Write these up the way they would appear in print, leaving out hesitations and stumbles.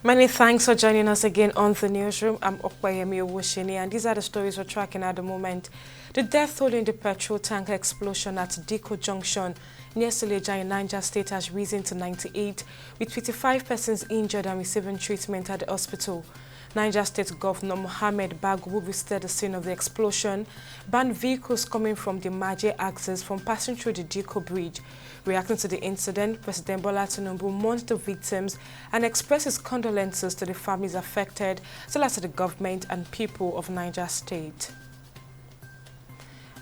Many thanks for joining us again on the newsroom. I'm Okwayemi Owushini, and these are the stories we're tracking at the moment. The death toll in the petrol tanker explosion at Diko Junction near Suleja in Niger State has risen to 98, with 55 persons injured and receiving treatment at the hospital. Niger State Governor Mohammed Bago, who visited the scene of the explosion, banned vehicles coming from the Maje axis from passing through the Diko Bridge. Reacting to the incident, President Bola Tinubu mourned the victims and expressed his condolences to the families affected, as well as to the government and people of Niger State.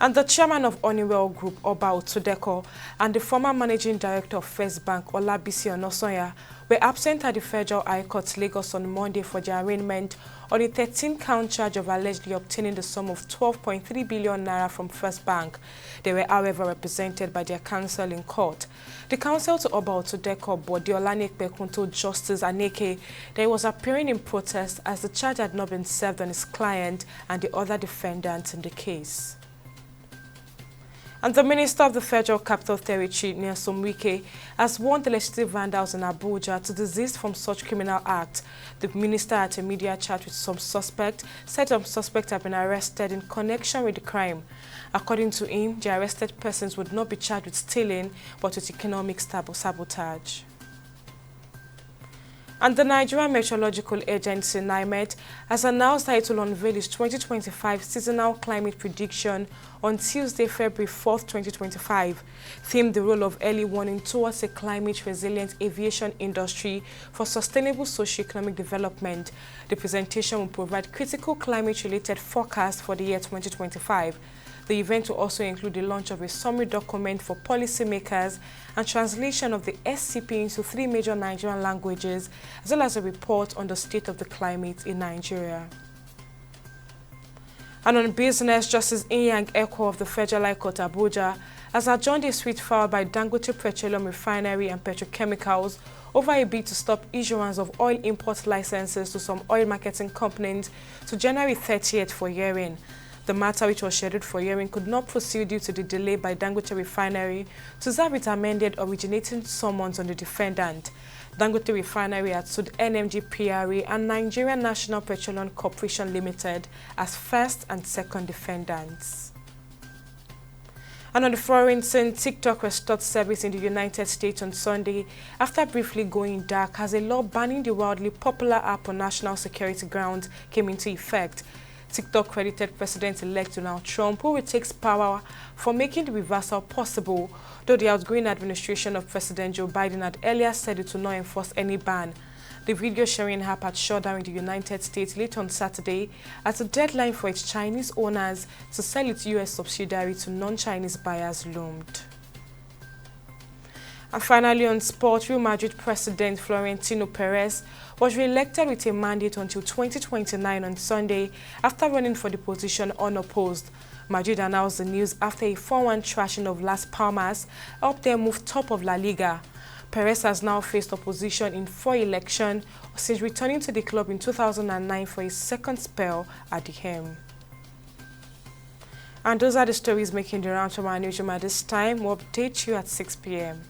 And the chairman of Honeywell Group, Oba Otudeko, and the former managing director of First Bank, Olabisi Onosoya, were absent at the Federal High Court, Lagos, on Monday for their arraignment on a 13-count charge of allegedly obtaining the sum of 12.3 billion naira from First Bank. They were, however, represented by their counsel in court. The counsel to Oba Otudeko, Bode Olanekpekun, told Justice Aneke that he was appearing in protest as the charge had not been served on his client and the other defendants in the case. And the Minister of the Federal Capital Territory, Nyesom Wike, has warned the legislative vandals in Abuja to desist from such criminal acts. The minister, at a media chat with some suspects, said some suspects have been arrested in connection with the crime. According to him, the arrested persons would not be charged with stealing, but with economic sabotage. And the Nigerian Meteorological Agency, NIMET, has announced that it will unveil its 2025 seasonal climate prediction on Tuesday, February 4th, 2025, themed the role of early warning towards a climate-resilient aviation industry for sustainable socio-economic development. The presentation will provide critical climate-related forecasts for the year 2025. The event will also include the launch of a summary document for policymakers and translation of the SCP into 3 major Nigerian languages, as well as a report on the state of the climate in Nigeria. And on business, Justice Inyang Eko of the Federal High Court, Abuja, has adjourned a suit filed by Dangote Petroleum Refinery and Petrochemicals over a bid to stop issuance of oil import licenses to some oil marketing companies to January 30th for hearing. The matter, which was scheduled for hearing, could not proceed due to the delay by Dangote Refinery to serve its amended originating summons on the defendant. Dangote Refinery had sued NMG PRA and Nigerian National Petroleum Corporation Limited as first and second defendants. And on the foreign scene, Tik Tok restored service in the United States on Sunday after briefly going dark as a law banning the wildly popular app on national security grounds came into effect. Tik Tok credited President-elect Donald Trump, who retakes power, for making the reversal possible, though the outgoing administration of President Joe Biden had earlier said it would not enforce any ban. The video sharing app had shut down in the United States late on Saturday as a deadline for its Chinese owners to sell its U.S. subsidiary to non-Chinese buyers loomed. And finally, on sport, Real Madrid President Florentino Perez was re-elected with a mandate until 2029 on Sunday after running for the position unopposed. Madrid announced the news after a 4-1 thrashing of Las Palmas helped them move top of La Liga. Perez has now faced opposition in 4 elections since returning to the club in 2009 for his second spell at the helm. And those are the stories making the round from our newsroom at this time. We'll update you at 6 p.m.